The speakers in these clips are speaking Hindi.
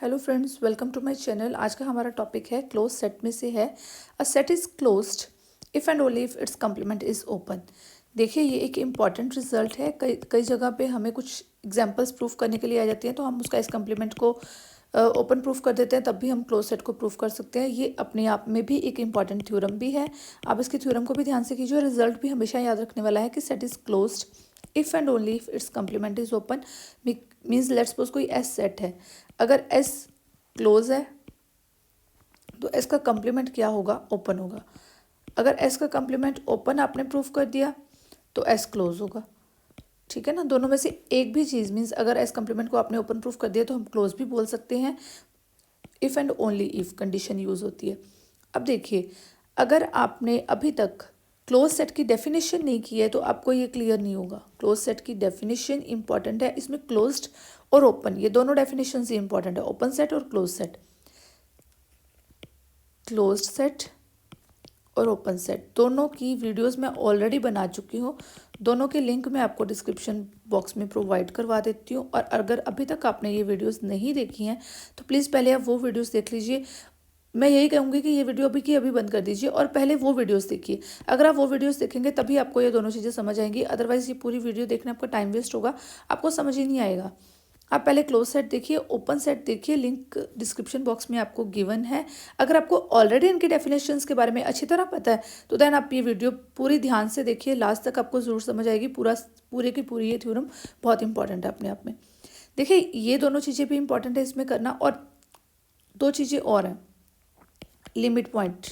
Hello friends, welcome to my channel. आज का हमारा टॉपिक है क्लोज सेट में से है a set is closed if and only if its complement is open. देखिए, ये एक इम्पॉर्टेंट रिजल्ट है। कई कई जगह पे हमें कुछ एग्जांपल्स प्रूफ करने के लिए आ जाती हैं, तो हम उसका इस कंप्लीमेंट को ओपन प्रूफ कर देते हैं, तब भी हम क्लोज सेट को प्रूफ कर सकते हैं। ये अपने आप में भी एक इम्पॉर्टेंट थ्योरम भी है। आप इसकी थ्योरम को भी ध्यान से कीजिए। रिजल्ट भी हमेशा याद रखने वाला है कि set is closed if and only if its complement is open. Means let's suppose कोई एस सेट है, अगर एस क्लोज है तो एस का कंप्लीमेंट क्या होगा? ओपन होगा। अगर एस का कंप्लीमेंट ओपन आपने प्रूफ कर दिया तो एस क्लोज होगा। ठीक है ना, दोनों में से एक भी चीज़ मीन्स अगर एस कंप्लीमेंट को आपने ओपन प्रूफ कर दिया तो हम क्लोज भी बोल सकते हैं। If and only if condition use होती है। अब देखिए, अगर आपने अभी तक क्लोज सेट की डेफिनेशन नहीं की है तो आपको ये क्लियर नहीं होगा। क्लोज सेट की डेफिनेशन इंपॉर्टेंट है। इसमें क्लोज्ड और ओपन ये दोनों डेफिनेशन ही इंपॉर्टेंट है, ओपन सेट और क्लोज सेट। क्लोज्ड सेट और ओपन सेट दोनों की वीडियोस मैं ऑलरेडी बना चुकी हूँ। दोनों के लिंक मैं आपको डिस्क्रिप्शन बॉक्स में प्रोवाइड करवा देती हूँ। और अगर अभी तक आपने ये वीडियोस नहीं देखी हैं तो प्लीज़ पहले आप वो वीडियोस देख लीजिए। मैं यही कहूँगी कि ये वीडियो अभी की अभी बंद कर दीजिए और पहले वो वीडियोस देखिए। अगर आप वो वीडियोस देखेंगे तभी आपको ये दोनों चीज़ें समझ आएंगी, अदरवाइज़ ये पूरी वीडियो देखने आपका टाइम वेस्ट होगा, आपको समझ ही नहीं आएगा। आप पहले क्लोज सेट देखिए, ओपन सेट देखिए, लिंक डिस्क्रिप्शन बॉक्स में आपको गिवन है। अगर आपको ऑलरेडी इनके डेफिनेशंस के बारे में अच्छी तरह पता है तो देन आप ये वीडियो पूरी ध्यान से देखिए, लास्ट तक आपको ज़रूर समझ आएगी। पूरे की पूरी ये थ्योरम बहुत इंपॉर्टेंट है अपने आप में। देखिए, ये दोनों चीज़ें भी इंपॉर्टेंट है इसमें करना, और दो चीज़ें और हैं। लिमिट पॉइंट,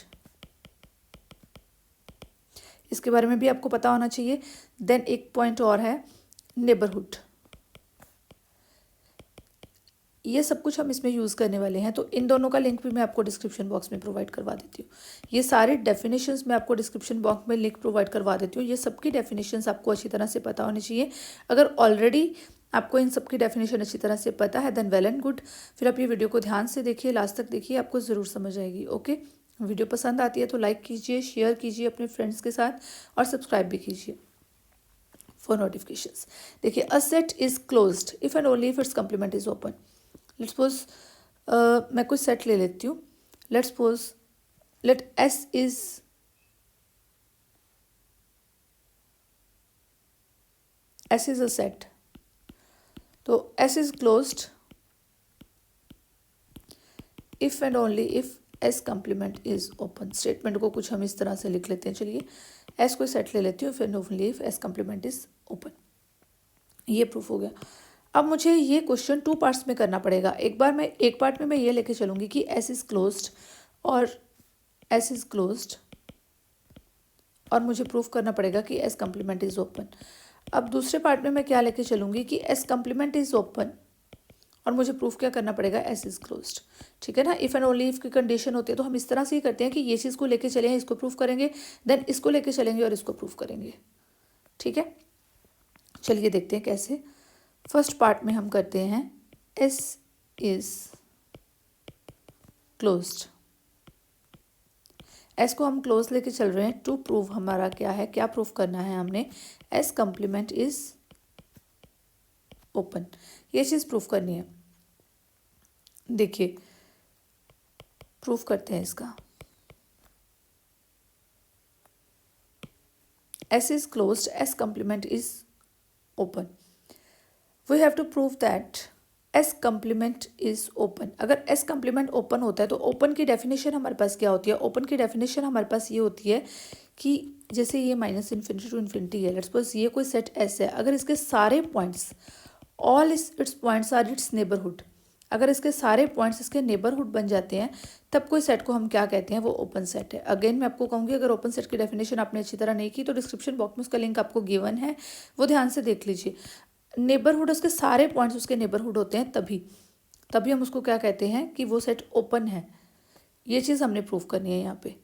इसके बारे में भी आपको पता होना चाहिए। देन एक पॉइंट और है नेबरहुड। ये सब कुछ हम इसमें यूज़ करने वाले हैं, तो इन दोनों का लिंक भी मैं आपको डिस्क्रिप्शन बॉक्स में प्रोवाइड करवा देती हूँ। ये सारे डेफिनेशंस मैं आपको डिस्क्रिप्शन बॉक्स में लिंक प्रोवाइड करवा देती हूँ। ये सबकी डेफिनेशंस आपको अच्छी तरह से पता होनी चाहिए। अगर ऑलरेडी आपको इन सबकी डेफिनेशन अच्छी तरह से पता है देन वेल एंड गुड। फिर आप ये वीडियो को ध्यान से देखिए, लास्ट तक देखिए, आपको ज़रूर समझ आएगी। ओके, वीडियो पसंद आती है तो लाइक कीजिए, शेयर कीजिए अपने फ्रेंड्स के साथ और सब्सक्राइब भी कीजिए फॉर नोटिफिकेशंस। देखिए, a set is closed if and only if its complement is open. Let's suppose मैं कुछ सेट ले लेती हूँ। Let's suppose let S is a set, तो S is closed if and only if S complement is open. Statement को कुछ हम इस तरह से लिख लेते हैं। चलिए, एस कोई सेट ले लेती हूँ, if and only if S complement is open. ये प्रूफ हो गया। अब मुझे ये क्वेश्चन टू पार्ट्स में करना पड़ेगा। एक पार्ट में मैं ये लेके चलूंगी कि एस इज क्लोज्ड और एस इज क्लोज्ड, और मुझे प्रूफ करना पड़ेगा कि एस कंप्लीमेंट इज ओपन। अब दूसरे पार्ट में मैं क्या लेके चलूंगी कि एस कंप्लीमेंट इज ओपन और मुझे प्रूफ क्या करना पड़ेगा? S is closed. ठीक है ना, इफ एंड ओनली इफ की कंडीशन होती है तो हम इस तरह से ही करते हैं कि ये चीज़ को लेके चलें, इसको प्रूफ करेंगे, देन इसको लेके चलेंगे और इसको प्रूफ करेंगे। ठीक है, चलिए देखते हैं कैसे। फर्स्ट पार्ट में हम करते हैं एस इज क्लोज्ड। एस को हम क्लोज लेके चल रहे हैं। टू प्रूव हमारा क्या है, क्या प्रूफ करना है हमने? एस कंप्लीमेंट इज ओपन, ये चीज़ प्रूफ करनी है। देखिए, प्रूफ करते हैं इसका। S is closed, S complement is open. We have to prove that S complement is open. अगर एस कंप्लीमेंट ओपन होता है तो ओपन की डेफिनेशन हमारे पास क्या होती है? ओपन की डेफिनेशन हमारे पास ये होती है कि जैसे ये माइनस इन्फिनिटी टू इन्फिनिटी है, लेट्स सपोज ये कोई सेट एस है, अगर इसके सारे points all its points are its neighbourhood, अगर इसके सारे पॉइंट्स इसके नेबरहुड बन जाते हैं तब कोई सेट को हम क्या कहते हैं? वो ओपन सेट है। अगेन मैं आपको कहूँगी, अगर ओपन सेट की डेफिनेशन आपने अच्छी तरह नहीं की तो डिस्क्रिप्शन बॉक्स में उसका लिंक आपको गिवन है, वो ध्यान से देख लीजिए। नेबरहुड, उसके सारे पॉइंट्स उसके नेबरहुड होते हैं, तभी तभी हम उसको क्या कहते हैं कि वो सेट ओपन है। ये चीज़ हमने प्रूव करनी है यहाँ पे।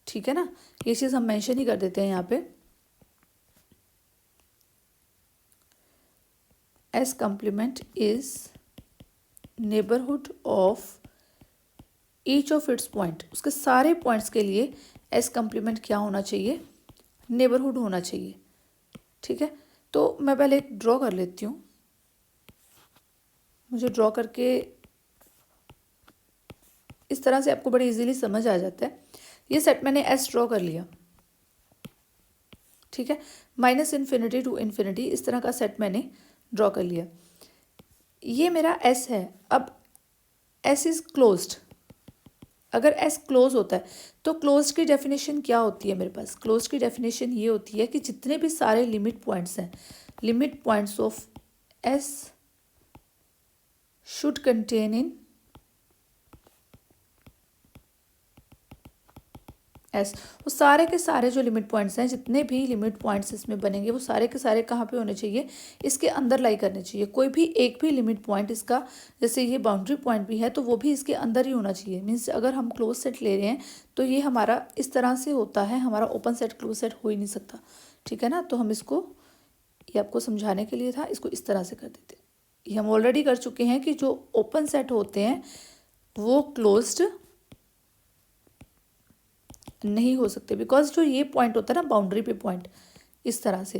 ठीक है ना, ये चीज़ हम मेंशन ही कर देते हैं यहाँ पे। S complement is neighbourhood of each of its point, उसके सारे पॉइंट्स के लिए एस कंप्लीमेंट क्या होना चाहिए? नेबरहुड होना चाहिए। ठीक है, तो मैं पहले एक ड्रॉ कर लेती हूँ। मुझे ड्रॉ करके इस तरह से आपको बड़ी इजीली समझ आ जाता है। ये सेट मैंने एस ड्रॉ कर लिया, ठीक है, -∞ to ∞, इस तरह का सेट मैंने ड्रॉ कर लिया। ये मेरा एस है। अब एस इज क्लोज्ड। अगर एस क्लोज होता है तो क्लोज की डेफिनेशन क्या होती है मेरे पास? क्लोज की डेफिनेशन ये होती है कि जितने भी सारे लिमिट पॉइंट्स हैं, limit points of S should contain in S. वो सारे के सारे जो लिमिट पॉइंट्स हैं, जितने भी लिमिट पॉइंट्स इसमें बनेंगे, वो सारे के सारे कहाँ पे होने चाहिए? इसके अंदर लाई करने चाहिए। कोई भी एक भी लिमिट पॉइंट इसका, जैसे ये बाउंड्री पॉइंट भी है, तो वो भी इसके अंदर ही होना चाहिए। मीन्स अगर हम क्लोज सेट ले रहे हैं तो ये हमारा इस तरह से होता है, हमारा ओपन सेट क्लोज सेट हो ही नहीं सकता, ठीक है ना। तो हम इसको, ये आपको समझाने के लिए था, इसको इस तरह से कर देते। ये हम ऑलरेडी कर चुके हैं कि जो ओपन सेट होते हैं वो क्लोज्ड नहीं हो सकते, बिकॉज जो ये पॉइंट होता है ना बाउंड्री पे पॉइंट, इस तरह से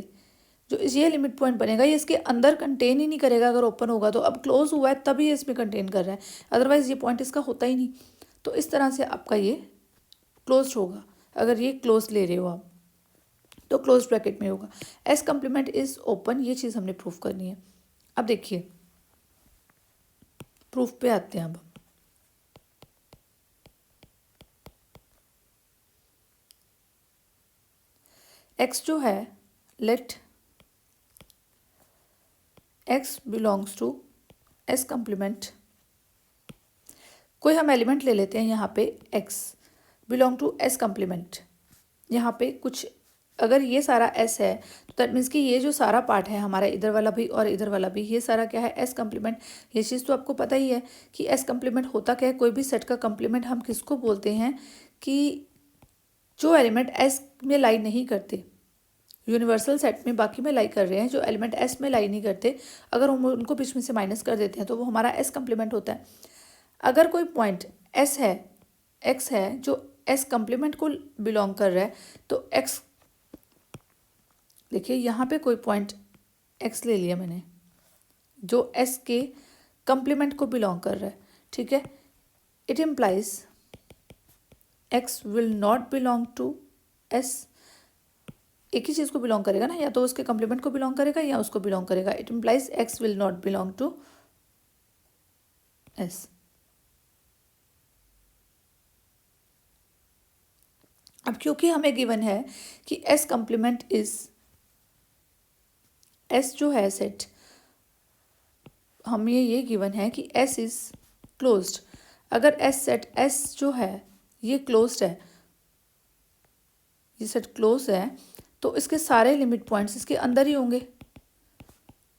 जो ये लिमिट पॉइंट बनेगा, ये इसके अंदर कंटेन ही नहीं करेगा अगर ओपन होगा तो। अब क्लोज हुआ है तभी ये इसमें कंटेन कर रहा है, अदरवाइज ये पॉइंट इसका होता ही नहीं। तो इस तरह से आपका ये क्लोज होगा। अगर ये क्लोज ले रहे हो आप तो क्लोज ब्रैकेट में होगा। एस कम्प्लीमेंट इज ओपन, ये चीज़ हमने प्रूफ करनी है। अब देखिए प्रूफ पे आते हैं। अब एक्स जो है, let X belongs to S complement, कोई हम एलिमेंट ले लेते हैं यहाँ पे, X belong to S complement. यहाँ पे कुछ, अगर ये सारा एस है तो दैट मीन्स कि ये जो सारा पार्ट है हमारा, इधर वाला भी और इधर वाला भी, ये सारा क्या है? S complement. ये चीज़ तो आपको पता ही है कि एस कम्प्लीमेंट होता क्या है। कोई भी सेट का कम्प्लीमेंट हम किसको बोलते हैं? कि जो एलिमेंट एस में लाई नहीं करते, यूनिवर्सल सेट में बाकी में लाई कर रहे हैं, जो एलिमेंट एस में लाई नहीं करते, अगर हम उनको बीच में से माइनस कर देते हैं तो वो हमारा एस कम्प्लीमेंट होता है। अगर कोई पॉइंट एस है, एक्स है, जो एस कम्प्लीमेंट को बिलोंग कर रहा है, तो एक्स, देखिए यहाँ पे कोई पॉइंट एक्स ले लिया मैंने जो एस के कम्प्लीमेंट को बिलोंग कर रहा है, ठीक है। It implies X will not belong to S. एक ही चीज़ को बिलोंग करेगा ना, या तो उसके कम्प्लीमेंट को बिलोंग करेगा या उसको बिलोंग करेगा। It implies X will not belong to S. अब क्योंकि हमें गिवन है कि एस कम्प्लीमेंट इज, एस जो है सेट, हमें ये गिवन है कि एस इज क्लोज्ड। अगर एस सेट, एस जो है ये क्लोज्ड है, ये सेट क्लोज है, तो इसके सारे लिमिट पॉइंट्स इसके अंदर ही होंगे,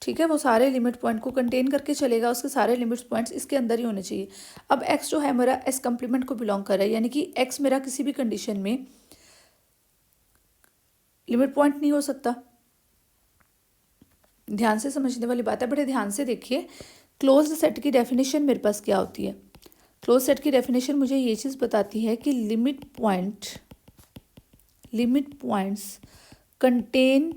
ठीक है। वो सारे लिमिट पॉइंट को कंटेन करके चलेगा, उसके सारे लिमिट पॉइंट्स इसके अंदर ही होने चाहिए। अब एक्स जो है मेरा एस कम्प्लीमेंट को बिलोंग कर रहा है, यानी कि एक्स मेरा किसी भी कंडीशन में लिमिट पॉइंट नहीं हो सकता। ध्यान से समझने वाली बात है, बड़े ध्यान से देखिए। क्लोज्ड सेट की डेफिनेशन मेरे पास क्या होती है? क्लोज सेट की डेफिनेशन मुझे ये चीज़ बताती है कि limit points contain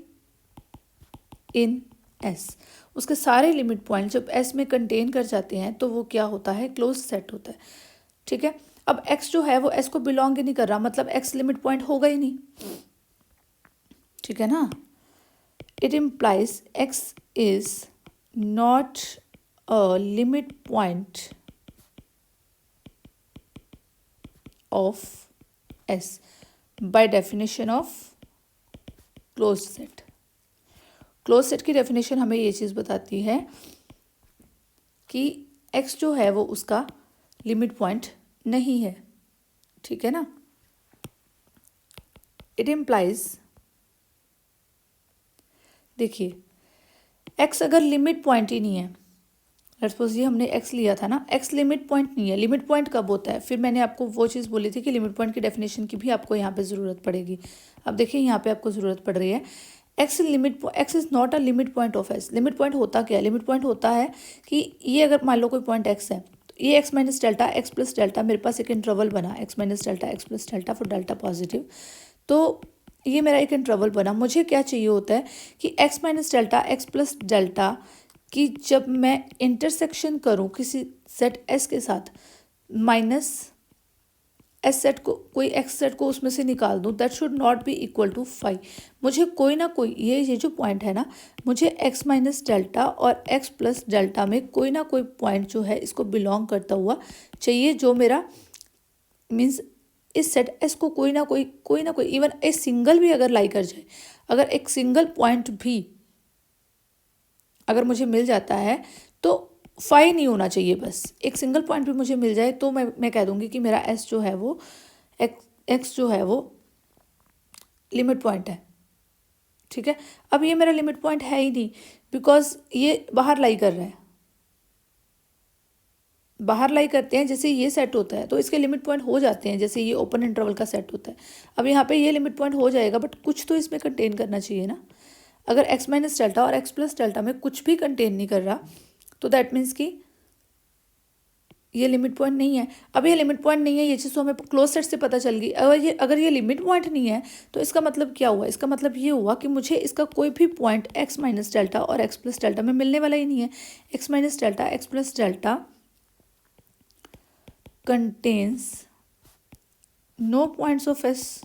in S. उसके सारे लिमिट पॉइंट जब एस में कंटेन कर जाते हैं तो वो क्या होता है? क्लोज सेट होता है, ठीक है। अब एक्स जो है वो एस को बिलोंग ही नहीं कर रहा, मतलब एक्स लिमिट पॉइंट होगा ही नहीं, ठीक है ना। It implies x is not a limit point of S by definition of close set. Close set की डेफिनेशन हमें ये चीज़ बताती है कि एक्स जो है वो उसका लिमिट पॉइंट नहीं है, ठीक है ना। इट इम्प्लाइज, देखिए एक्स अगर लिमिट पॉइंट ही नहीं है, लेट्स सपोज ये हमने एक्स लिया था ना, एक्स लिमिट पॉइंट नहीं है। लिमिट पॉइंट कब होता है? फिर मैंने आपको वो चीज़ बोली थी कि लिमिट पॉइंट की डेफिनेशन की भी आपको यहाँ पे ज़रूरत पड़ेगी। अब देखिए यहाँ पे आपको ज़रूरत पड़ रही है। X is not a limit point of S. Limit point होता क्या है? लिमिट पॉइंट होता है कि ये अगर मान लो कोई पॉइंट एक्स है, तो ये x minus delta, X plus delta, मेरे पास एक इंटरवल बना, x minus delta, X plus delta for delta positive. तो ये मेरा एक इंटरवल बना। मुझे क्या चाहिए होता है कि x minus delta, X plus delta कि जब मैं इंटरसेक्शन करूं किसी सेट एस के साथ, माइनस एस सेट को, कोई एक्स सेट को उसमें से निकाल दूँ, that should not be equal to 5। मुझे कोई ना कोई, ये जो पॉइंट है ना, मुझे एक्स माइनस डेल्टा और एक्स प्लस डेल्टा में कोई ना कोई पॉइंट जो है इसको बिलोंग करता हुआ चाहिए, जो मेरा मीन्स इस सेट एस को कोई ना कोई इवन ए सिंगल भी अगर लाई कर जाए, अगर एक सिंगल पॉइंट भी अगर मुझे मिल जाता है तो 5 नहीं होना चाहिए, बस एक सिंगल पॉइंट भी मुझे मिल जाए तो मैं कह दूंगी कि मेरा एस जो है वो एक्स जो है वो लिमिट पॉइंट है। ठीक है, अब ये मेरा लिमिट पॉइंट है ही नहीं, बिकॉज ये बाहर लाई कर रहा है। बाहर लाई करते हैं जैसे ये सेट होता है तो इसके लिमिट पॉइंट हो जाते हैं, जैसे ये ओपन इंटरवल का सेट होता है। अब यहाँ पे ये लिमिट पॉइंट हो जाएगा, बट कुछ तो इसमें कंटेन करना चाहिए ना। अगर एक्स माइनस डेल्टा और एक्स प्लस डेल्टा में कुछ भी कंटेन नहीं कर रहा तो दैट मीन्स कि ये लिमिट पॉइंट नहीं है। अब ये लिमिट पॉइंट नहीं है, ये चीज़ तो हमें क्लोज सेट से पता चल गई। अगर ये लिमिट पॉइंट नहीं है तो इसका मतलब क्या हुआ? इसका मतलब ये हुआ कि मुझे इसका कोई भी पॉइंट एक्स माइनस डेल्टा और एक्स प्लस डेल्टा में मिलने वाला ही नहीं है। X minus delta X plus delta contains no points of S,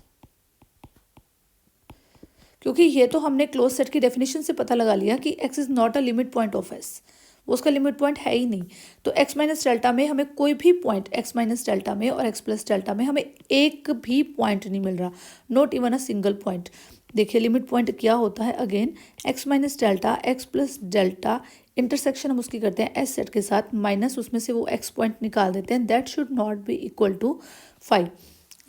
क्योंकि ये तो हमने क्लोज सेट की डेफिनेशन से पता लगा लिया कि x is not a limit point of S, वो उसका लिमिट पॉइंट है ही नहीं। तो एक्स माइनस डेल्टा में हमें कोई भी पॉइंट, एक्स माइनस डेल्टा में और एक्स प्लस डेल्टा में हमें एक भी पॉइंट नहीं मिल रहा, not even a single point. देखिए लिमिट पॉइंट क्या होता है, again x minus delta X plus delta intersection हम उसकी करते हैं एस सेट के साथ, माइनस उसमें से वो एक्स पॉइंट निकाल देते हैं, that should not be equal to 5।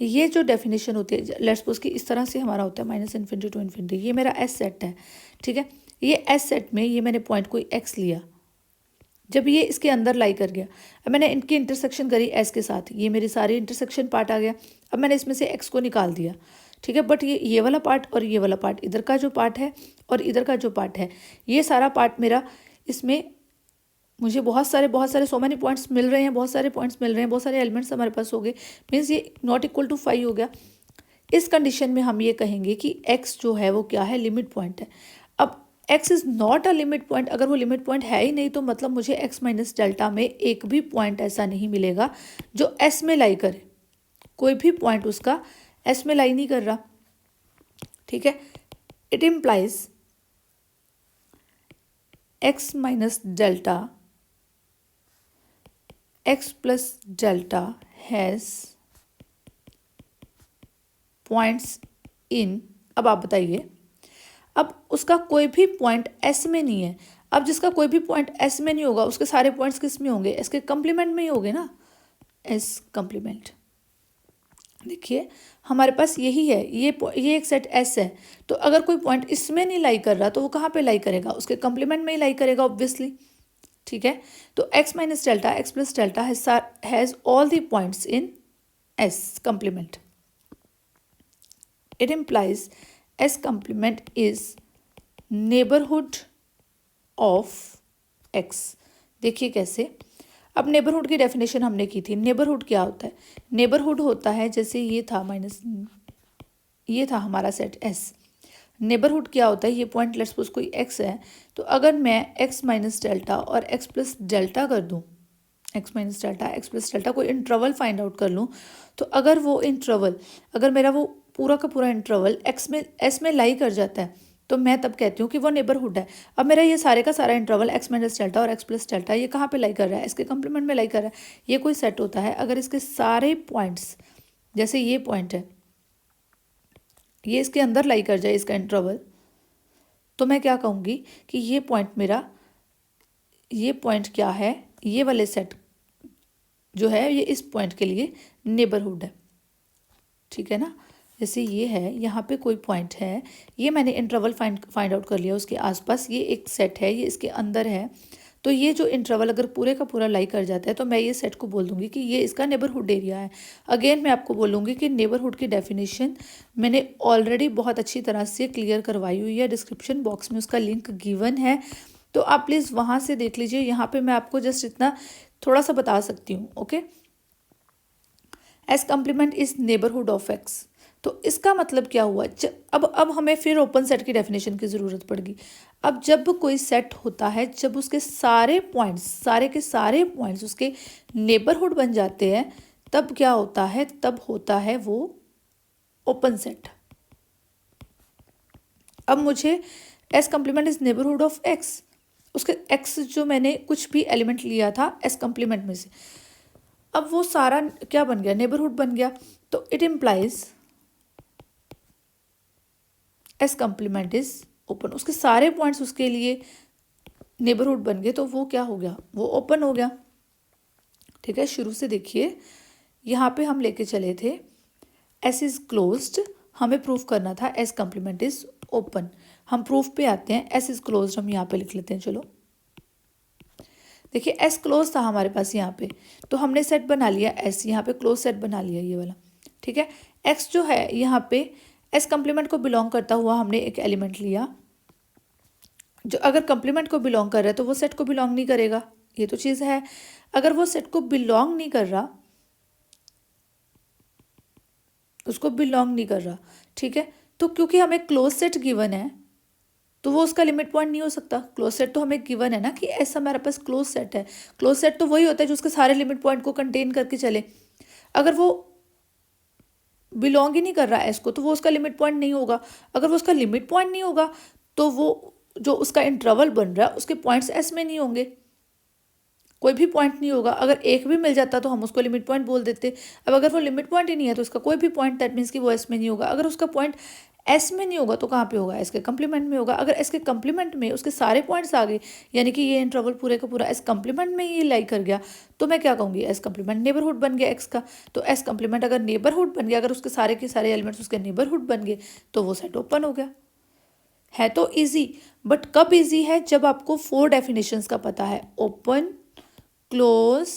ये जो डेफिनेशन होती है, लेट्स सपोज कि इस तरह से हमारा होता है माइनस इन्फिनिटी टू इन्फिनिटी, ये मेरा एस सेट है। ठीक है, ये एस सेट में ये मैंने पॉइंट कोई एक्स लिया, जब ये इसके अंदर लाई कर गया, अब मैंने इनकी इंटरसेक्शन करी एस के साथ, ये मेरी सारी इंटरसेक्शन पार्ट आ गया। अब मैंने इसमें से एक्स को निकाल दिया। ठीक है, बट ये वाला पार्ट और ये वाला पार्ट, इधर का जो पार्ट है और इधर का जो पार्ट है, ये सारा पार्ट मेरा, इसमें मुझे बहुत सारे सो मैनी पॉइंट्स मिल रहे हैं, बहुत सारे पॉइंट्स मिल रहे हैं, बहुत सारे एलिमेंट्स हमारे पास हो गए, मीन्स ये नॉट इक्वल टू 5 हो गया। इस कंडीशन में हम ये कहेंगे कि x जो है वो क्या है, लिमिट पॉइंट है। अब x is not a limit point, अगर वो लिमिट पॉइंट है ही नहीं तो मतलब मुझे x माइनस डेल्टा में एक भी पॉइंट ऐसा नहीं मिलेगा जो s में लाई करे, कोई भी पॉइंट उसका s में लाई नहीं कर रहा। ठीक है, it implies x minus delta x plus delta has points in, अब आप बताइए, अब उसका कोई भी पॉइंट एस में नहीं है। अब जिसका कोई भी पॉइंट एस में नहीं होगा उसके सारे पॉइंट्स किस में होंगे, एस के कंप्लीमेंट में ही होंगे ना, एस कंप्लीमेंट। देखिए हमारे पास यही है, ये एक सेट एस है, तो अगर कोई पॉइंट इसमें नहीं लाई कर रहा तो वो कहाँ पे लाई करेगा, उसके कंप्लीमेंट में ही लाई करेगा ऑब्वियसली। ठीक है, तो x minus delta X plus delta has all the points in S complement. It implies S complement is neighborhood of X। देखिए कैसे, अब नेबरहुड की डेफिनेशन हमने की थी। नेबरहुड क्या होता है? नेबरहुड होता है जैसे ये था माइनस, ये था हमारा सेट S। नेबरहुड क्या होता है, ये पॉइंट लेट्स सपोज कोई x है, तो अगर मैं x माइनस डेल्टा और x प्लस डेल्टा कर दूँ, x minus delta x plus delta कोई इंटरवल फाइंड आउट कर लूँ, तो अगर वो इंटरवल, अगर मेरा वो पूरा का पूरा इंटरवल s में लाई कर जाता है तो मैं तब कहती हूँ कि वो नेबरहुड है। अब मेरा ये सारे का सारा इंटरवल x माइनस डेल्टा और x प्लस डेल्टा ये कहाँ पे लाई कर रहा है, इसके कंप्लीमेंट में लाई कर रहा है। ये कोई सेट होता है, अगर इसके सारे पॉइंट्स, जैसे ये पॉइंट है, ये इसके अंदर लाई कर जाए इसका इंटरवल, तो मैं क्या कहूँगी कि ये पॉइंट मेरा, ये पॉइंट क्या है, ये वाले सेट जो है ये इस पॉइंट के लिए नेबरहुड है। ठीक है ना, जैसे ये है, यहाँ पे कोई पॉइंट है, ये मैंने इंटरवल फाइंड आउट कर लिया उसके आसपास, ये एक सेट है, ये इसके अंदर है, तो ये जो इंटरवल अगर पूरे का पूरा लाई कर जाता है तो मैं ये सेट को बोल दूंगी कि ये इसका नेबरहुड एरिया है। अगेन मैं आपको बोलूँगी कि नेबरहुड की डेफिनेशन मैंने ऑलरेडी बहुत अच्छी तरह से क्लियर करवाई हुई है, डिस्क्रिप्शन बॉक्स में उसका लिंक गिवन है, तो आप प्लीज़ वहाँ से देख लीजिए। यहाँ पे मैं आपको जस्ट इतना थोड़ा सा बता सकती हूँ। Okay, S complement is neighbourhood of x, तो इसका मतलब क्या हुआ, अब हमें फिर ओपन सेट की डेफिनेशन की ज़रूरत पड़ेगी। अब जब कोई सेट होता है, जब उसके सारे पॉइंट्स, सारे के सारे पॉइंट्स उसके नेबरहुड बन जाते हैं, तब क्या होता है, तब होता है वो ओपन सेट। अब मुझे S complement is neighbourhood of x, उसके एक्स जो मैंने कुछ भी एलिमेंट लिया था एस कम्प्लीमेंट में से, अब वो सारा क्या बन गया, नेबरहुड बन गया। तो it implies S complement is open, उसके सारे पॉइंट्स उसके लिए नेबरहुड बन गए, तो वो क्या हो गया, वो ओपन हो गया। ठीक है, शुरू से देखिए, यहाँ पे हम लेके चले थे एस इज क्लोज्ड, हमें प्रूफ करना था एस कम्प्लीमेंट इज ओपन। हम प्रूफ पे आते हैं, एस इज क्लोज्ड हम यहाँ पे लिख लेते हैं। चलो देखिए, एस क्लोज था हमारे पास यहाँ पे, तो हमने सेट बना लिया एस, यहाँ पे क्लोज सेट बना लिया ये वाला। ठीक है, एक्स जो है यहाँ पे एस कम्प्लीमेंट को बिलोंग करता हुआ हमने एक एलिमेंट लिया, जो अगर कम्प्लीमेंट को बिलोंग कर रहा है तो वो सेट को बिलोंग नहीं करेगा, ये तो चीज़ है। अगर वो सेट को बिलोंग नहीं कर रहा, उसको बिलोंग नहीं कर रहा, ठीक है, तो क्योंकि हमें क्लोज सेट गिवन है तो वो उसका लिमिट पॉइंट नहीं हो सकता। क्लोज सेट तो हमें गिवन है ना कि ऐसा हमारे पास क्लोज सेट है। क्लोज सेट तो वही होता है जो उसके सारे लिमिट पॉइंट को कंटेन करके चले। अगर वो बिलोंग ही नहीं कर रहा है एस को, तो वो उसका लिमिट पॉइंट नहीं होगा। अगर वो उसका लिमिट पॉइंट नहीं होगा तो वो जो उसका इंटरवल बन रहा है उसके पॉइंट्स एस में नहीं होंगे, कोई भी पॉइंट नहीं होगा। अगर एक भी मिल जाता तो हम उसको लिमिट पॉइंट बोल देते। अब अगर वो लिमिट पॉइंट ही नहीं है तो उसका कोई भी पॉइंट, दैट मीन्स कि वो एस में नहीं होगा। अगर उसका पॉइंट एस में नहीं होगा तो कहाँ पे होगा, एस के कम्प्लीमेंट में होगा। अगर एस के कम्प्लीमेंट में उसके सारे पॉइंट्स आ गए, यानी कि ये इंटरवल पूरे का पूरा एस कम्प्लीमेंट में ही लाई कर गया, तो मैं क्या कहूँगी, एस कम्प्लीमेंट नेबरहुड बन गया एक्स का। तो एस कम्प्लीमेंट अगर नेबरहुड बन गया, अगर उसके सारे के सारे एलिमेंट्स उसके नेबरहुड बन गए, तो वो सेट ओपन हो गया। है तो इजी, बट कब इजी है, जब आपको 4 डेफिनेशंस का पता है, open, close,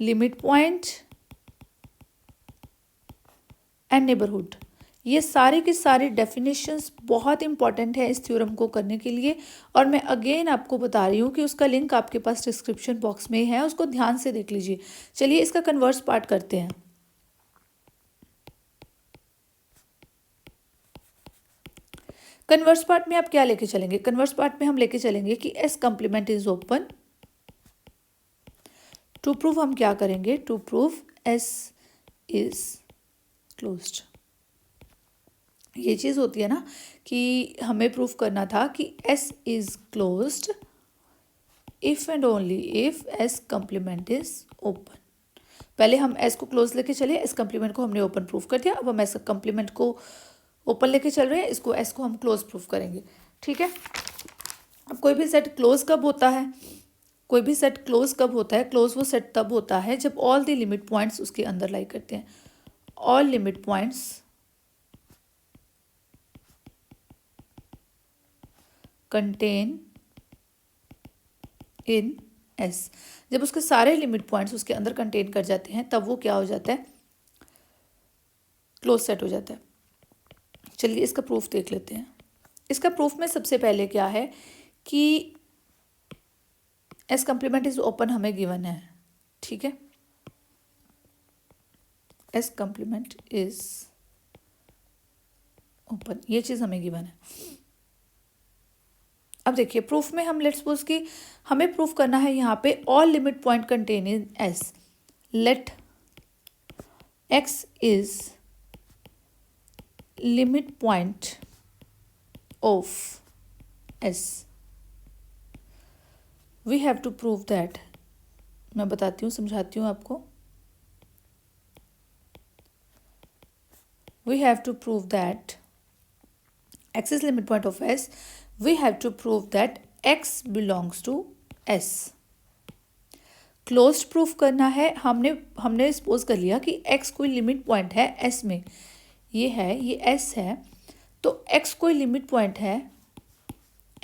limit point and neighbourhood. ये सारे के सारे डेफिनेशंस बहुत इंपॉर्टेंट है इस थ्योरम को करने के लिए। और मैं अगेन आपको बता रही हूँ कि उसका लिंक आपके पास डिस्क्रिप्शन बॉक्स में है, उसको ध्यान से देख लीजिए। चलिए इसका कन्वर्स पार्ट करते हैं। कन्वर्स पार्ट में आप क्या लेके चलेंगे, कन्वर्स पार्ट में हम लेके चलेंगे कि S complement is open. To prove हम क्या करेंगे, to prove S is closed. ये चीज़ होती है ना कि हमें प्रूफ करना था कि S is closed if and only if S complement is open. पहले हम एस को क्लोज लेके चले, एस कम्प्लीमेंट को हमने ओपन प्रूफ कर दिया। अब हम एस कम्प्लीमेंट को ओपन लेके चल रहे हैं, इसको एस को हम क्लोज प्रूफ करेंगे। ठीक है, अब कोई भी सेट क्लोज कब होता है, कोई भी सेट क्लोज कब होता है, क्लोज वो सेट तब होता है जब ऑल द लिमिट पॉइंट्स उसके अंदर लाई करते हैं। All limit points contain in S. जब उसके सारे लिमिट पॉइंट्स उसके अंदर कंटेन कर जाते हैं तब वो क्या हो जाता है, क्लोज सेट हो जाता है। चलिए इसका प्रूफ देख लेते हैं। इसका प्रूफ में सबसे पहले क्या है कि एस कम्प्लीमेंट इज ओपन हमें गिवन है। ठीक है, एस कम्प्लीमेंट इज ओपन, ये चीज़ हमें गिवन है। अब देखिए प्रूफ में हम लेट्स सपोज कि हमें प्रूफ करना है यहाँ पे all limit point contain in S. Let X is limit point of S. We have to prove that, मैं बताती हूँ, समझाती हूँ आपको। We have to prove that x is limit point of s. We have to prove that x belongs to s. Closed proof करना है, हमने सपोज कर लिया कि x कोई लिमिट पॉइंट है s में, ये है, ये s है, तो x कोई लिमिट पॉइंट है,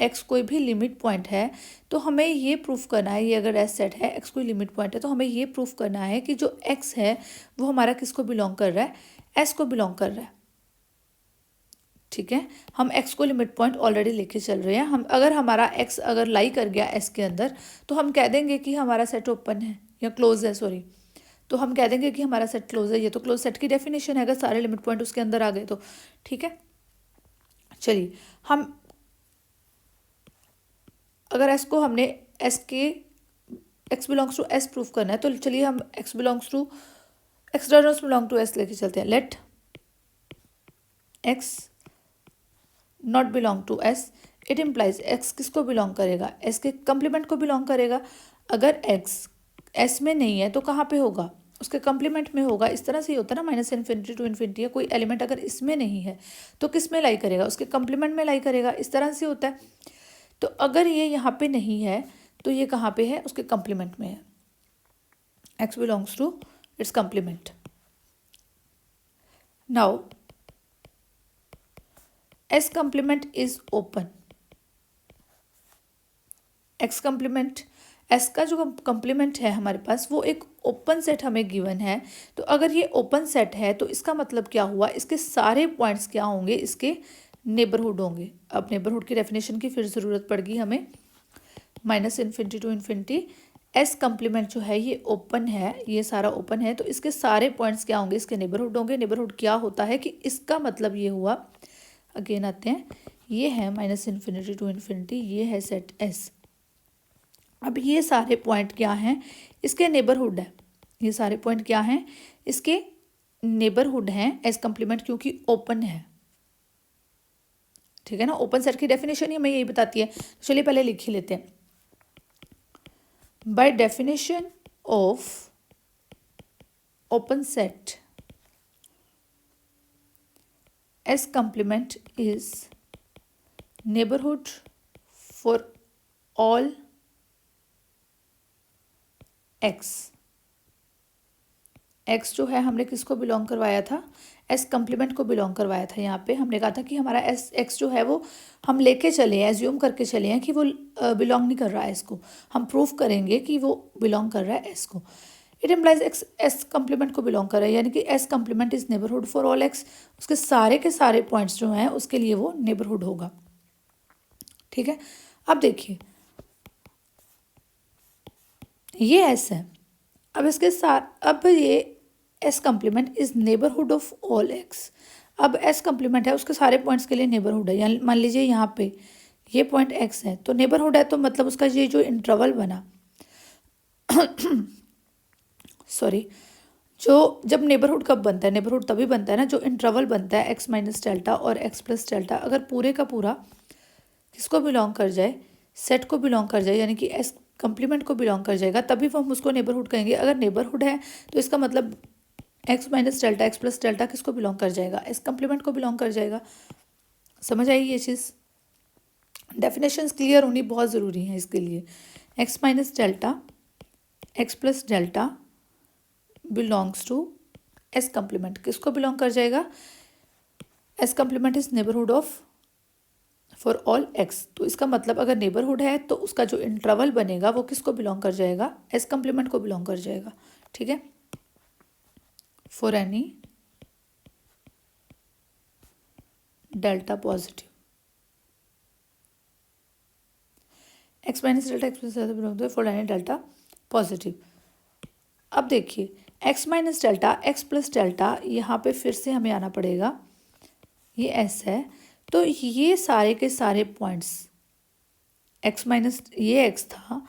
x कोई भी लिमिट पॉइंट है, तो हमें ये प्रूफ करना है, ये अगर s सेट है, x कोई लिमिट पॉइंट है, तो हमें ये प्रूफ करना है कि जो x है वो हमारा किसको बिलोंग कर रहा है, s को बिलोंग कर रहा है। ठीक है, हम x को लिमिट पॉइंट ऑलरेडी लेके चल रहे हैं। हम अगर हमारा x अगर लाई कर गया s के अंदर तो हम कह देंगे कि हमारा सेट ओपन है या क्लोज है, सॉरी, तो हम कह देंगे कि हमारा सेट क्लोज है। ये तो क्लोज सेट की डेफिनेशन है अगर सारे लिमिट पॉइंट उसके अंदर आ गए तो। ठीक है, चलिए हम अगर s को हमने s के x belongs to s proof करना है, तो चलिए हम x belongs to X does not belong to S लेके चलते हैं। Let X not belong to S, it implies X किसको बिलोंग करेगा, एस के कंप्लीमेंट को बिलोंग करेगा। अगर एक्स एस में नहीं है तो कहाँ पे होगा, उसके कंप्लीमेंट में होगा। इस तरह से ही होता है ना, माइनस इन्फिनिटी टू इन्फिनिटी है, कोई एलिमेंट अगर इसमें नहीं है तो किस में लाई करेगा, उसके कंप्लीमेंट में लाई करेगा। इस तरह से होता है। तो अगर ये यहाँ पे नहीं है तो ये कहाँ पे है, उसके कंप्लीमेंट में है। X belongs to its complement. Now S complement is open. X complement, S का जो कंप्लीमेंट है हमारे पास वो एक ओपन सेट हमें गिवन है। तो अगर ये ओपन सेट है तो इसका मतलब क्या हुआ, इसके सारे पॉइंट्स क्या होंगे, इसके नेबरहुड होंगे। अब नेबरहुड की डेफिनेशन की फिर ज़रूरत पड़गी हमें। Minus infinity to infinity, S complement जो है ये ओपन है, ये सारा ओपन है, तो इसके सारे पॉइंट्स क्या होंगे, इसके नेबरहुड होंगे। नेबरहुड क्या होता है कि इसका मतलब ये हुआ, अगेन आते हैं, ये है माइनस इन्फिनिटी टू इन्फिनिटी, ये है सेट एस। अब ये सारे पॉइंट क्या हैं, इसके नेबरहुड है। ये सारे पॉइंट क्या हैं, इसके नेबरहुड हैं एस कंप्लीमेंट, क्योंकि ओपन है। ठीक है ना, ओपन सेट की डेफिनेशन ही हमें यही बताती है। चलिए पहले लिख ही लेते हैं। By definition of open set, S complement is neighbourhood for all x. X जो है हमने किसको बिलोंग करवाया था, एस कंप्लीमेंट को बिलोंग करवाया था। यहाँ पे हमने कहा था कि हमारा एस एक्स जो है वो हम लेके चले हैं, एज्यूम करके चले हैं कि वो बिलोंग नहीं कर रहा है एस को। हम प्रूफ करेंगे कि वो बिलोंग कर रहा है एस को। It implies x S complement को बिलोंग कर रहा है, यानी कि S complement is neighbourhood for all x. उसके सारे के सारे पॉइंट्स जो हैं उसके लिए वो नेबरहुड होगा। ठीक है, अब देखिए ये एस है, अब इसके साथ अब ये S complement is neighbourhood of all x. अब एस कंप्लीमेंट है, उसके सारे पॉइंट्स के लिए नेबरहुड है। यानी मान लीजिए यहाँ पे ये पॉइंट एक्स है तो नेबरहुड है, तो मतलब उसका ये जो इंटरवल बना सॉरी, जो जब नेबरहुड कब बनता है, नेबरहुड तभी बनता है ना जो इंटरवल बनता है एक्स माइनस डेल्टा और एक्स प्लस डेल्टा। अगर पूरे का पूरा किसको बिलोंग कर जाए, सेट को बिलोंग कर जाए, यानी कि एस कंप्लीमेंट को बिलोंग कर जाएगा, तभी वो हम उसको नेबरहुड कहेंगे। अगर नेबरहुड है तो इसका मतलब x minus delta X plus delta किसको बिलोंग कर जाएगा, एस कंप्लीमेंट को बिलोंग कर जाएगा। समझ आई ये चीज़, डेफिनेशंस क्लियर होनी बहुत ज़रूरी है इसके लिए। X minus delta X plus delta belongs to S complement, किसको बिलोंग कर जाएगा, S complement is neighbourhood of for all X. तो इसका मतलब अगर नेबरहुड है तो उसका जो इंटरवल बनेगा वो किसको बिलोंग कर जाएगा, एस कंप्लीमेंट को बिलोंग कर जाएगा। ठीक है, for any delta positive, X minus delta X plus delta belong to for any delta positive. अब देखिए X minus delta X plus delta, यहाँ पे फिर से हमें आना पड़ेगा, ये एस है, तो ये सारे के सारे पॉइंट्स एक्स माइनस, ये एक्स था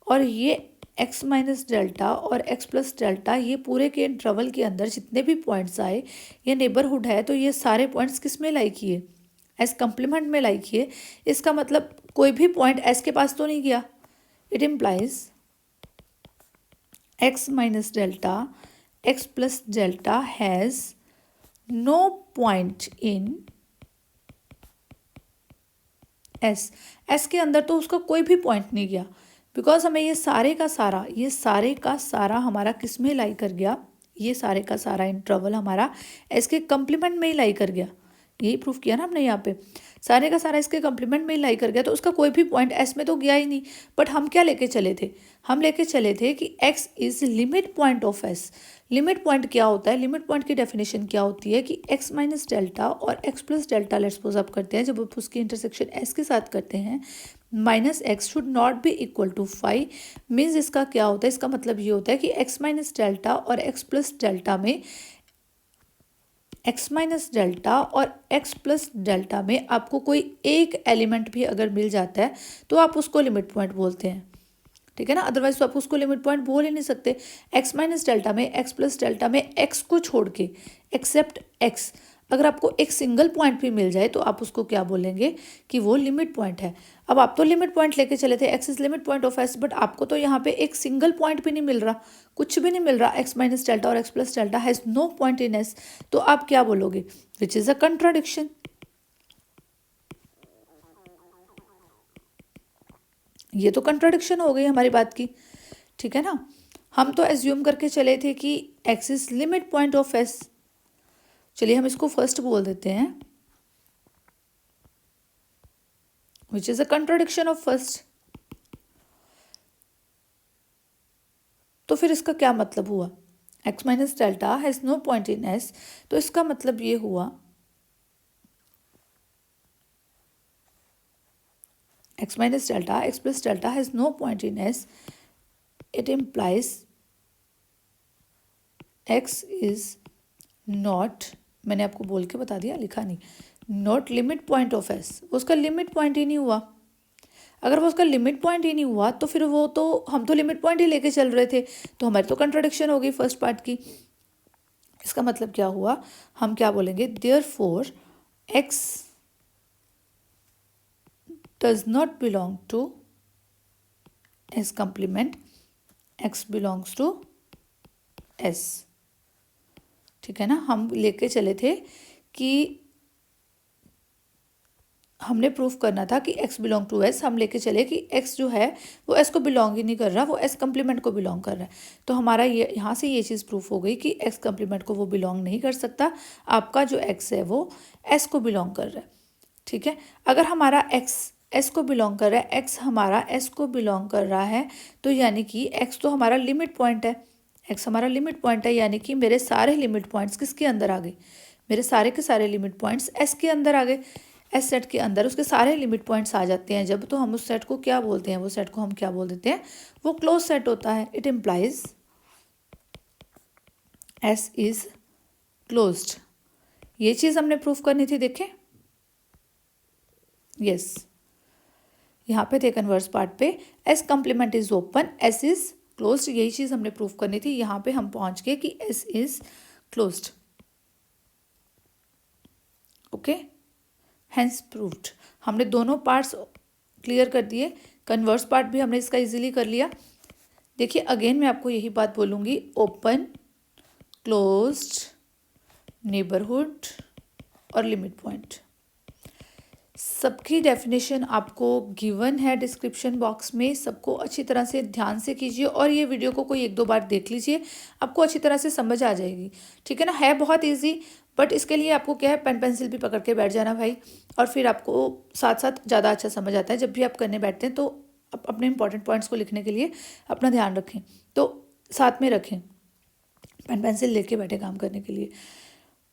और ये एक्स माइनस डेल्टा और एक्स प्लस डेल्टा, ये पूरे के इंटरवल के अंदर जितने भी पॉइंट्स आए ये नेबरहुड है। तो ये सारे पॉइंट्स किस में लाई किए, एस कंप्लीमेंट में लाई किए। इसका मतलब कोई भी पॉइंट एस के पास तो नहीं गया। It implies X minus delta X plus delta has no point in S. S के अंदर तो उसका कोई भी पॉइंट नहीं गया, बिकॉज हमें ये सारे का सारा हमारा किस में लाई कर गया, ये सारे का सारा इंटरवल हमारा एस के कंप्लीमेंट में ही लाई कर गया। यही प्रूफ किया ना हमने यहाँ पे, सारे का सारा इसके कंप्लीमेंट में ही लाई कर गया, तो उसका कोई भी पॉइंट एस में तो गया ही नहीं। बट हम क्या लेके चले थे, हम लेके चले थे कि X is limit point of S. Limit point क्या होता है, लिमिट पॉइंट की डेफिनेशन क्या होती है कि एक्स माइनस डेल्टा और X plus delta let's suppose आप करते हैं, जब आप उसकी इंटरसेक्शन एस के साथ करते हैं, minus X should not be equal to 5। Means इसका क्या होता है, इसका मतलब ये होता है कि एक्स माइनस डेल्टा और एक्स प्लस डेल्टा में, एक्स माइनस डेल्टा और एक्स प्लस डेल्टा में आपको कोई एक एलिमेंट भी अगर मिल जाता है तो आप उसको लिमिट पॉइंट बोलते हैं। ठीक है ना, अदरवाइज तो आप उसको लिमिट पॉइंट बोल ही नहीं सकते। एक्स माइनस डेल्टा में, एक्स प्लस डेल्टा में एक्स को छोड़ के, एक्सेप्ट एक्स, अगर आपको एक सिंगल पॉइंट भी मिल जाए तो आप उसको क्या बोलेंगे कि वो लिमिट पॉइंट है। अब आप तो लिमिट पॉइंट लेके चले थे, x is limit point of S, but आपको तो यहाँ पे एक सिंगल पॉइंट भी नहीं मिल रहा, कुछ भी नहीं मिल रहा। एक्स माइनस डेल्टा और X plus delta has no point in S, तो आप क्या बोलोगे, विच इज़ अ कंट्राडिक्शन। ये तो कंट्राडिक्शन हो गई हमारी बात की, ठीक है ना। हम तो एज्यूम करके चले थे कि X is limit point of S, चलिए हम इसको फर्स्ट बोल देते हैं, which is a contradiction of first. तो फिर इसका क्या मतलब हुआ, X minus delta has no point in S, तो इसका मतलब ये हुआ x minus delta, x plus delta has no point in S. It implies x is not, मैंने आपको बोल के बता दिया, लिखा नहीं, not limit point of S, उसका लिमिट पॉइंट ही नहीं हुआ। अगर वो उसका लिमिट पॉइंट ही नहीं हुआ तो फिर वो तो, हम तो लिमिट पॉइंट ही लेके चल रहे थे, तो हमारी तो कंट्राडिक्शन हो गई फर्स्ट पार्ट की। इसका मतलब क्या हुआ, हम क्या बोलेंगे, therefore x does not belong to S complement, x belongs to S, ठीक है ना। हम लेके चले थे कि हमने प्रूफ करना था कि x बिलोंग टू S, हम लेके चले कि x जो है वो S को बिलोंग ही नहीं कर रहा, वो S कम्प्लीमेंट को बिलोंग कर रहा है। तो हमारा ये यहाँ से ये चीज़ प्रूफ हो गई कि x कम्प्लीमेंट को वो बिलोंग नहीं कर सकता, आपका जो x है वो S को बिलोंग कर रहा है, ठीक है। अगर हमारा x S को बिलोंग कर रहा है, x हमारा S को बिलोंग कर रहा है, तो यानी कि x तो हमारा लिमिट पॉइंट है, x हमारा लिमिट पॉइंट है, यानी कि मेरे सारे लिमिट पॉइंट्स किसके अंदर आ गए, मेरे सारे के सारे लिमिट पॉइंट्स S के अंदर आ गए। एस सेट के अंदर उसके सारे लिमिट पॉइंट्स आ जाते हैं जब, तो हम उस सेट को क्या बोलते हैं, वो सेट को हम क्या बोल देते हैं, वो क्लोज सेट होता है। It implies S is closed, ये चीज़ हमने प्रूफ करनी थी, देखें यस, यहाँ पे थे कन्वर्स पार्ट पे, S complement is open, S is closed, यही चीज़ हमने प्रूफ करनी थी। यहाँ पे हम पहुँच गए कि S is closed, okay, hence proved. हमने दोनों पार्ट्स क्लियर कर दिए, कन्वर्स पार्ट भी हमने इसका इजीली कर लिया। देखिए अगेन मैं आपको यही बात बोलूँगी, ओपन, क्लोज्ड, नेबरहुड और लिमिट पॉइंट, सबकी डेफिनेशन आपको गिवन है डिस्क्रिप्शन बॉक्स में, सबको अच्छी तरह से ध्यान से कीजिए और ये वीडियो को कोई एक दो बार देख लीजिए, आपको अच्छी तरह से समझ आ जाएगी, ठीक है ना। है बहुत इजी, बट इसके लिए आपको क्या है, पेन पेंसिल भी पकड़ के बैठ जाना भाई, और फिर आपको साथ साथ ज़्यादा अच्छा समझ आता है। जब भी आप करने बैठते हैं तो अपने इंपॉर्टेंट पॉइंट्स को लिखने के लिए अपना ध्यान रखें, तो साथ में रखें, पेन पेंसिल लेके बैठे काम करने के लिए।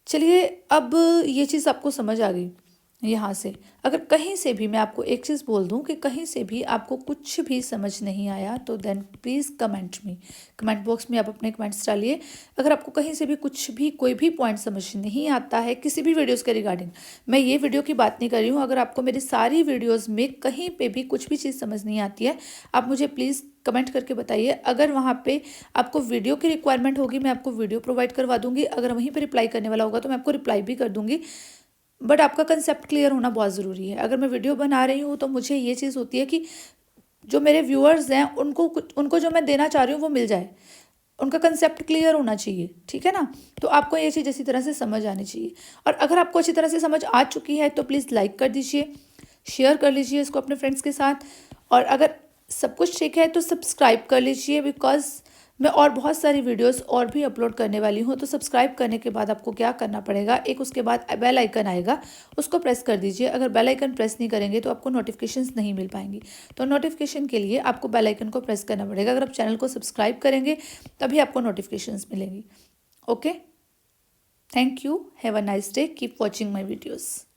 चलिए अब ये चीज़ आपको समझ आ गई। यहाँ से अगर कहीं से भी मैं आपको एक चीज़ बोल दूँ कि कहीं से भी आपको कुछ भी समझ नहीं आया तो then please comment me, comment box में आप अपने कमेंट्स डालिए। अगर आपको कहीं से भी कुछ भी कोई भी पॉइंट समझ नहीं आता है किसी भी वीडियोज़ के रिगार्डिंग, मैं ये वीडियो की बात नहीं कर रही हूँ, अगर आपको मेरी सारी वीडियोज़ में कहीं पर भी कुछ भी चीज़ समझ नहीं आती है, आप मुझे प्लीज़ कमेंट करके बताइए। अगर वहाँ पे आपको वीडियो की रिक्वायरमेंट होगी मैं आपको वीडियो प्रोवाइड करवा दूँगी, अगर वहीं पर रिप्लाई करने वाला होगा तो मैं आपको रिप्लाई भी कर दूँगी, बट आपका कंसेप्ट क्लियर होना बहुत ज़रूरी है। अगर मैं वीडियो बना रही हूँ तो मुझे ये चीज़ होती है कि जो मेरे व्यूअर्स हैं उनको जो मैं देना चाह रही हूँ वो मिल जाए, उनका कंसेप्ट क्लियर होना चाहिए, ठीक है ना। तो आपको ये चीज़ अच्छी तरह से समझ आनी चाहिए, और अगर आपको अच्छी तरह से समझ आ चुकी है तो प्लीज़ लाइक कर दीजिए, शेयर कर लीजिए इसको अपने फ्रेंड्स के साथ, और अगर सब कुछ ठीक है तो सब्सक्राइब कर लीजिए, बिकॉज मैं और बहुत सारी वीडियोस और भी अपलोड करने वाली हूँ। तो सब्सक्राइब करने के बाद आपको क्या करना पड़ेगा, एक उसके बाद बेल आइकन आएगा, उसको प्रेस कर दीजिए। अगर बेल आइकन प्रेस नहीं करेंगे तो आपको नोटिफिकेशंस नहीं मिल पाएंगी, तो नोटिफिकेशन के लिए आपको बेल आइकन को प्रेस करना पड़ेगा। अगर आप चैनल को सब्सक्राइब करेंगे तभी आपको नोटिफिकेशंस मिलेंगी। Okay, thank you, have a nice day, keep watching my videos.